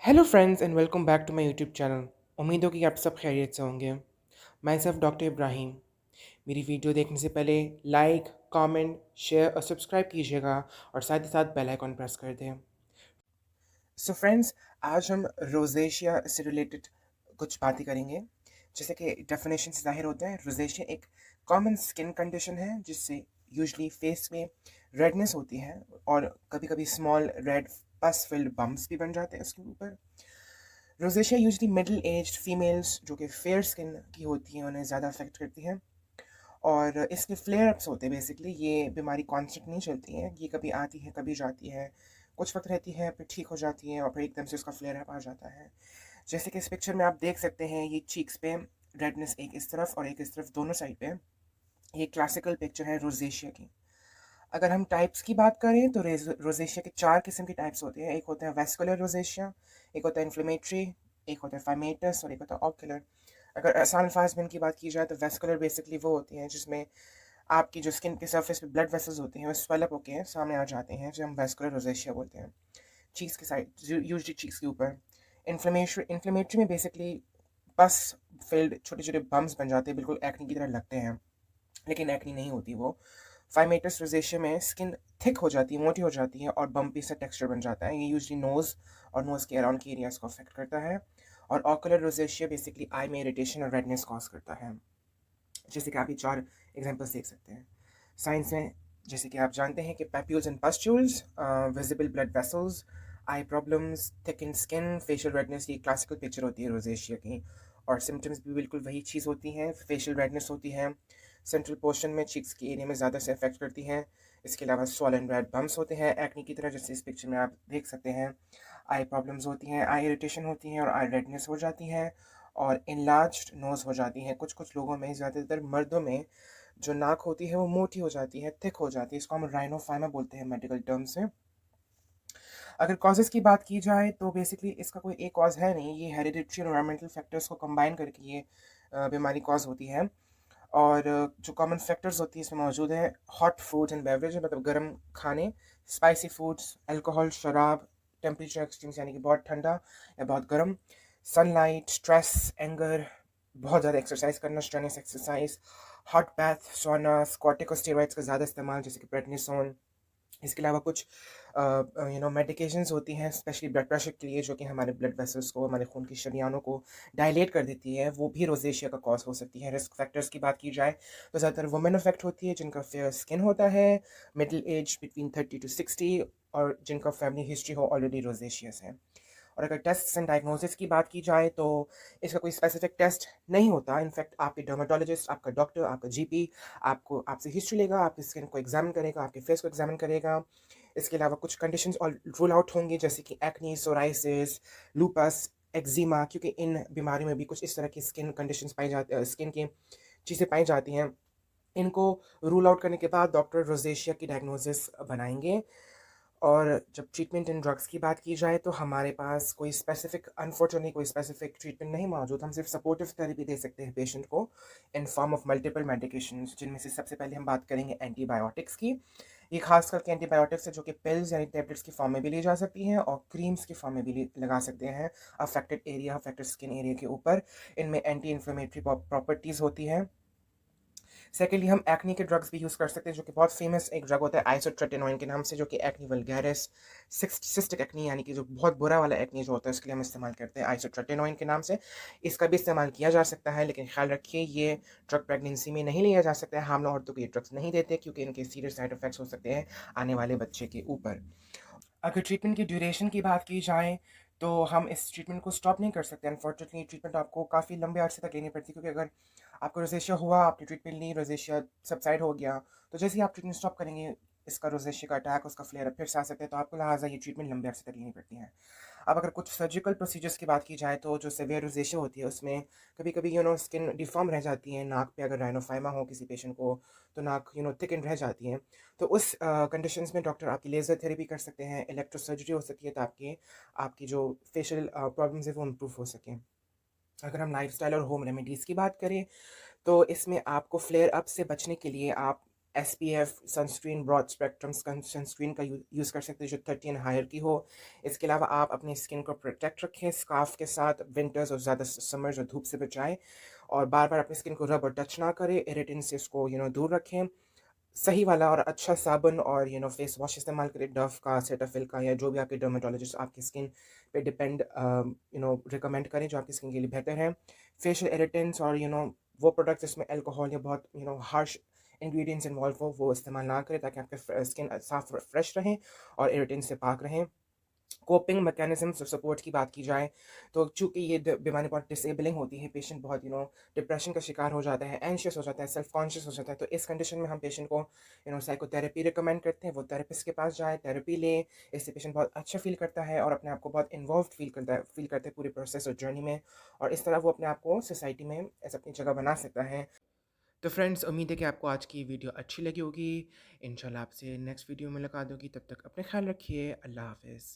Hello friends and welcome back to my YouTube channel. उम्मीद हो कि आप सब खैरियत से होंगे। मैं सिर्फ डॉक्टर इब्राहिम। मेरी वीडियो देखने से पहले लाइक, कमेंट, शेयर और सब्सक्राइब कीजिएगा और साथ ही साथ बेल आइकन प्रेस कर दें। सो फ्रेंड्स, आज हम रोजेशिया से रिलेटेड कुछ बातें करेंगे। जैसे कि डेफिनेशन से जाहिर होता है, रोजेशिया एक कॉमन स्किन कंडीशन है जिससे यूजुअली फेस में रेडनेस होती है और कभी कभी स्मॉल रेड पस फिल्ड बम्प्स भी बन जाते हैं उसके ऊपर। Rosacea usually middle aged females जो कि फेयर स्किन की होती हैं उन्हें ज़्यादा अफेक्ट करती है और इसके फ्लेयर अप्स होते हैं। बेसिकली ये बीमारी कॉन्स्टेंट नहीं चलती है, ये कभी आती है कभी जाती है, कुछ वक्त रहती है फिर ठीक हो जाती है और फिर एकदम से उसका फ्लेयर अप आ जाता है। जैसे कि इस पिक्चर में आप देख सकते हैं, ये चीक्स पे रेडनेस एक इस तरफ और एक इस तरफ, दोनों साइड पे। ये क्लासिकल पिक्चर है रोजेशिया की। अगर हम टाइप्स की बात करें तो रोजेशिया के चार किस्म के टाइप्स होते हैं। एक होता है वेस्कुलर रोजेशिया, एक होता है इन्फ्लेमेटरी, एक होता है फाइमेटस और एक होता है ऑक्यूलर। अगर आसान अल्फाज में इनकी बात की जाए तो वेस्कुलर बेसिकली वो होती हैं जिसमें आपकी जो स्किन के सरफेस पे ब्लड वेसल्स होते हैं वो स्वेलअप होकर सामने आ जाते हैं, जो हम वेस्कुलर रोजेशिया बोलते हैं। चीक्स के साइड, यूजली चीक्स के ऊपर। इन्फ्लेमेटरी में बेसिकली पस फिल्ड छोटे छोटे बम्स बन जाते हैं, बिल्कुल एक्नी की तरह लगते हैं लेकिन एक्नी नहीं होती वो। फाइमेटस रोजेशिया में स्किन थिक हो जाती है, मोटी हो जाती है और बम्पी सा टेक्सचर बन जाता है। ये यूजली नोज़ और नोज़ के अराउंड के एरियाज को अफेक्ट करता है। और ऑकुलर रोजेशिया बेसिकली आई में इरिटेशन और रेडनेस कॉज करता है। जैसे कि आप ये चार एग्जांपल्स देख सकते हैं। साइंस में जैसे कि आप जानते हैं कि papules and pustules, visible blood vessels, I problems, thicken skin, facial redness, ये क्लासिकल पिक्चर होती है रोजेशिया की। और सिम्टम्स भी बिल्कुल वही चीज़ होती हैं। फेशियल रेडनेस होती है, सेंट्रल पोर्शन में चीक्स की एरिया में ज़्यादा से अफेक्ट करती हैं। इसके अलावा स्वॉलन रेड बम्स होते हैं एक्नी की तरह, जैसे इस पिक्चर में आप देख सकते हैं। आई प्रॉब्लम्स होती हैं, आई इरिटेशन होती हैं और आई रेडनेस हो जाती है और इनलार्ज्ड नोज़ हो जाती है। कुछ कुछ लोगों में, ज़्यादातर मर्दों में, जो नाक होती है वो मोटी हो जाती है, थिक हो जाती है। इसको हम राइनोफाइमा बोलते हैं मेडिकल टर्म से। अगर कॉजेज़ की बात की जाए तो बेसिकली इसका कोई एक कॉज़ है नहीं, ये हेरिडिटरी और एनवायरमेंटल फैक्टर्स को कंबाइन करके ये बीमारी कॉज होती है। और जो कॉमन फैक्टर्स होती है इसमें मौजूद है हॉट फूड एंड बेवरेज, मतलब गर्म खाने, स्पाइसी फूड्स, अल्कोहल, शराब, टेम्परेचर एक्सट्रीम्स यानी कि बहुत ठंडा या बहुत गर्म, सनलाइट, स्ट्रेस, एंगर, बहुत ज़्यादा एक्सरसाइज करना, स्ट्रेनस एक्सरसाइज, हॉट बैथ, सोना, कॉर्टिकोस्टेरॉइड्स का ज़्यादा इस्तेमाल जैसे कि प्रेडनिसोन। इसके अलावा कुछ मेडिकेशंस होती हैं स्पेशली ब्लड प्रेशर के लिए, जो कि हमारे ब्लड वेसल्स को, हमारे खून की शरियानों को डायलेट कर देती है, वो भी रोजेशिया का कॉज हो सकती है। रिस्क फैक्टर्स की बात की जाए तो ज़्यादातर वुमेन अफेक्ट होती है जिनका फेयर स्किन होता है, मिडिल एज बिटवीन 30 to 60, और जिनका फैमिली हिस्ट्री हो ऑलरेडी रोजेशिया से। और अगर टेस्ट एंड डायग्नोसिस की बात की जाए तो इसका कोई स्पेसिफिक टेस्ट नहीं होता। इनफैक्ट आपके डर्माटोलॉजिस्ट, आपका डॉक्टर, आपका जीपी आपको आपसे हिस्ट्री लेगा, आपकी स्किन को एग्जामिन करेगा, आपके फेस को एग्जामिन करेगा। इसके अलावा कुछ कंडीशंस और रूल आउट होंगी जैसे कि एक्नी, सोराइसिस, लूपस, एक्जिमा, क्योंकि इन बीमारियों में भी कुछ इस तरह की स्किन कंडीशंस पाई जाती, स्किन की चीज़ें पाई जाती हैं। इनको रूल आउट करने के बाद डॉक्टर रोजेशिया की डायग्नोसिस बनाएंगे। और जब ट्रीटमेंट एंड ड्रग्स की बात की जाए तो हमारे पास कोई स्पेसिफिक, अनफॉर्चुनेटली कोई स्पेसिफिक ट्रीटमेंट नहीं मौजूद। हम सिर्फ सपोर्टिव थेरेपी दे सकते हैं पेशेंट को in form of multiple medications, जिनमें से सबसे पहले हम बात करेंगे एंटीबायोटिक्स की। ये खास करके एंटीबायोटिक्स है जो कि पिल्स यानी टैबलेट्स की फॉर्म में भी ली जा सकती हैं और क्रीम्स की फॉर्म में भी लगा सकते हैं affected area, affected skin area के ऊपर। इनमें एंटी इन्फ्लेमेटरी प्रॉपर्टीज़ होती हैं। सेकेंडली, हम एक्नी के ड्रग्स भी यूज़ कर सकते हैं, जो कि बहुत फेमस एक ड्रग होता है आइसोट्रेटिनोइन के नाम से, जो कि एक्नी वल्गैरिस, सिस्टिक एक्नी यानी कि जो बहुत बुरा वाला एक्नी जो होता है उसके लिए हम इस्तेमाल करते हैं आइसोट्रेटिनोइन के नाम से। इसका भी इस्तेमाल किया जा सकता है, लेकिन ख्याल रखिए ये ड्रग प्रेगनेंसी में नहीं लिया जा सकता है। हामला औरतों को ये ड्रग्स नहीं देते क्योंकि इनके सीरियस साइड इफेक्ट्स हो सकते हैं आने वाले बच्चे के ऊपर। अगर ट्रीटमेंट की ड्यूरेशन की बात की जाए तो हम इस ट्रीटमेंट को स्टॉप नहीं कर सकते। अनफॉर्चुनेटली ट्रीटमेंट आपको काफ़ी लंबे अरसे तक लेनी पड़ती है, क्योंकि अगर आपको रोजेशिया हुआ, आपने ट्रीटमेंट ली, रोजेशिया सबसाइड हो गया, तो जैसे ही आप ट्रीटमेंट स्टॉप करेंगे इसका रोजेशिया का अटैक, उसका फ्लेयर फिर से आ सकता है, तो आपको लिहाजा ये ट्रीटमेंट लंबे अरसे तक लेनी पड़ती है। अब अगर कुछ सर्जिकल प्रोसीजर्स की बात की जाए तो जो सेवियर रोजेशिया होती है उसमें कभी कभी स्किन डिफॉर्म रह जाती है। नाक पे अगर राइनोफाइमा हो किसी पेशेंट को तो नाक थिकन रह जाती है। तो उस कंडीशंस में डॉक्टर आपकी लेज़र थेरेपी कर सकते हैं, इलेक्ट्रो सर्जरी हो सकती है, तो आपकी जो फेशियल प्रॉब्लम्स है वो इम्प्रूव हो सकें। अगर हम लाइफस्टाइल और होम रेमेडीज़ की बात करें तो इसमें आपको फ्लेयर अप से बचने के लिए आप SPF sunscreen, broad spectrum sunscreen का यूज़ कर सकते हैं जो 30 एंड हायर की हो। इसके अलावा आप अपनी स्किन को प्रोटेक्ट रखें स्कार्फ के साथ, विंटर्स और ज़्यादा समर्स और धूप से बचाएं, और बार बार अपनी स्किन को रब और टच ना करें, इरिटेंट से इसको दूर रखें। सही वाला और अच्छा साबुन और फेस वॉश इस्तेमाल करें, डव का, सेटाफिल का, या जो भी आपके डर्मेटोलॉजिस्ट आपकी स्किन पे डिपेंड रिकमेंड करें जो आपकी स्किन के लिए बेहतर है। फेशियल इरिटेंट्स और वो प्रोडक्ट्स जिसमें अल्कोहल या बहुत हार्श इंग्रेडिएंट्स इन्वॉल्व हो वो इस्तेमाल ना करें, ताकि आपके स्किन साफ फ्रेश रहें और इरिटेंट से पाक रहें। कोपिंग मैकेनिज़्म्स और सपोर्ट की बात की जाए तो चूँकि ये बीमारी बहुत डिसेबलिंग होती है, पेशेंट बहुत डिप्रेशन का शिकार हो जाता है, एंशियस हो जाता है, सेल्फ कॉन्शियस हो जाता है, तो इस कंडीशन में हम पेशेंट को साइकोथेरेपी रिकमेंड करते हैं, वो थेरेपिस्ट के पास जाए, थेरेपी ले। इससे पेशेंट बहुत अच्छा फ़ील करता है और अपने आप को बहुत इन्वॉल्व्ड फ़ील करता है पूरे प्रोसेस और जर्नी में, और इस तरह वो अपने आप को सोसाइटी में ऐसे अपनी जगह बना सकता है। तो फ्रेंड्स, उम्मीद है कि आपको आज की वीडियो अच्छी लगी होगी। इंशाल्लाह आपसे नेक्स्ट वीडियो में मुलाकात होगी, तब तक अपने ख्याल रखिए। अल्लाह हाफ़िज़।